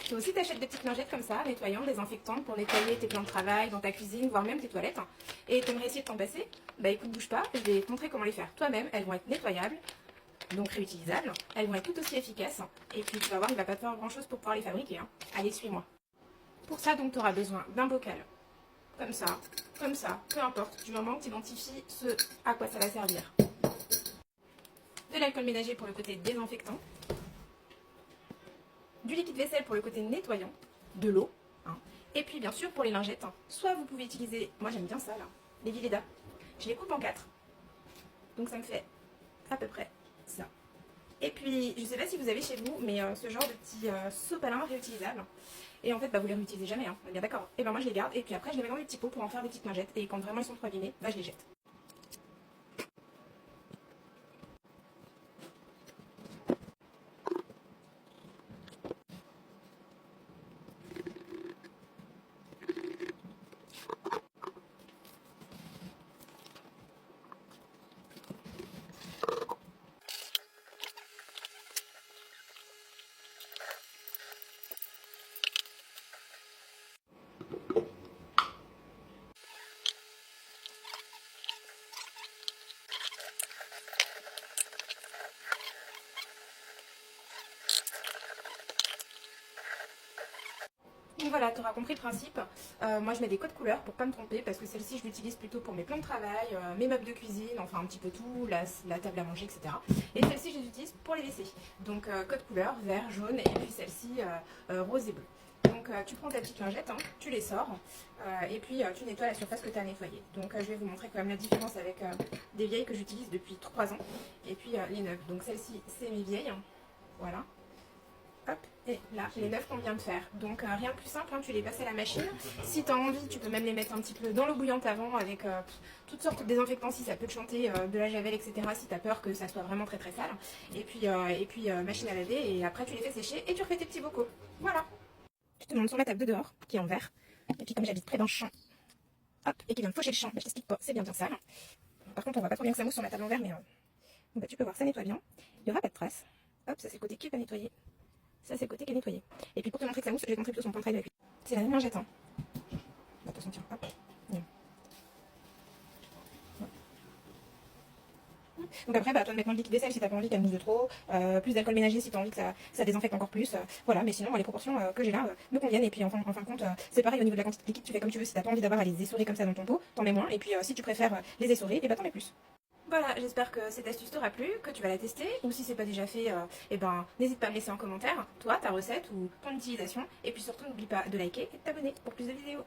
Toi aussi t'achètes des petites lingettes comme ça, nettoyantes, désinfectantes pour nettoyer tes plans de travail, dans ta cuisine, voire même tes toilettes. Et t'aimerais essayer de t'en passer? Bah écoute, bouge pas, je vais te montrer comment les faire toi-même. Elles vont être nettoyables, donc réutilisables. Elles vont être tout aussi efficaces. Et puis tu vas voir, il va pas te faire grand chose pour pouvoir les fabriquer. Allez, suis-moi. Pour ça, donc, tu auras besoin d'un bocal, comme ça, peu importe, du moment que tu identifies ce à quoi ça va servir. De l'alcool ménager pour le côté désinfectant, du liquide vaisselle pour le côté nettoyant, de l'eau, et puis bien sûr pour les lingettes, soit vous pouvez utiliser, moi j'aime bien ça là, les Vileda, je les coupe en 4, donc ça me fait à peu près ça. Et puis, je ne sais pas si vous avez chez vous, mais ce genre de petits sopalins réutilisables. Et en fait, bah, vous les réutilisez jamais, on est bien d'accord. Et ben moi je les garde, et puis après je les mets dans des petits pots pour en faire des petites lingettes. Et quand vraiment ils sont trop abîmés, bah je les jette. Donc voilà, tu auras compris le principe. Moi je mets des codes couleurs pour pas me tromper parce que celle-ci je l'utilise plutôt pour mes plans de travail, mes meubles de cuisine, enfin un petit peu tout, la table à manger, etc. Et celle-ci je les utilise pour les WC. Donc code couleur, vert, jaune et puis celle-ci rose et bleu. Donc tu prends ta petite lingette, tu les sors et puis tu nettoies la surface que tu as nettoyée. Donc je vais vous montrer quand même la différence avec des vieilles que j'utilise depuis 3 ans et puis les neuves. Donc celle-ci c'est mes vieilles, voilà. Hop, et là, les 9 qu'on vient de faire. Donc rien de plus simple, tu les passes à la machine. Si tu as envie, tu peux même les mettre un petit peu dans l'eau bouillante avant avec toutes sortes de désinfectants si ça peut te chanter, de la javel, etc. si tu as peur que ça soit vraiment très très sale. Et puis machine à laver et après tu les fais sécher et tu refais tes petits bocaux. Voilà. Je te montre sur la table de dehors qui est en verre. Et puis comme j'habite près d'un champ, hop, et qui vient de faucher le champ, je t'explique pas, c'est bien sale. Par contre on voit pas trop bien que ça mousse sur ma table en verre, mais bah, tu peux voir, ça nettoie bien. Il n'y aura pas de traces. Hop, ça c'est le côté qui est pas nettoyé. Ça, c'est le côté qui est nettoyé. Et puis pour te montrer que ça mousse, je vais te montrer plutôt son plan de travail de la cuisine. C'est la même lingette. Attention, tiens, hop. Donc après, bah, toi de mettre moins de liquide vaisselle si t'as pas envie qu'elle mousse de trop, plus d'alcool ménager si t'as envie que ça désinfecte encore plus. Voilà, mais sinon, les proportions que j'ai là me conviennent. Et puis en fin de compte, c'est pareil au niveau de la quantité de liquide, tu fais comme tu veux. Si t'as pas envie d'avoir à les essorer comme ça dans ton pot, t'en mets moins. Et puis si tu préfères les essorer, et bah t'en mets plus. Voilà, j'espère que cette astuce t'aura plu, que tu vas la tester, ou si c'est pas déjà fait, n'hésite pas à me laisser en commentaire, toi, ta recette ou ton utilisation, et puis surtout n'oublie pas de liker et de t'abonner pour plus de vidéos.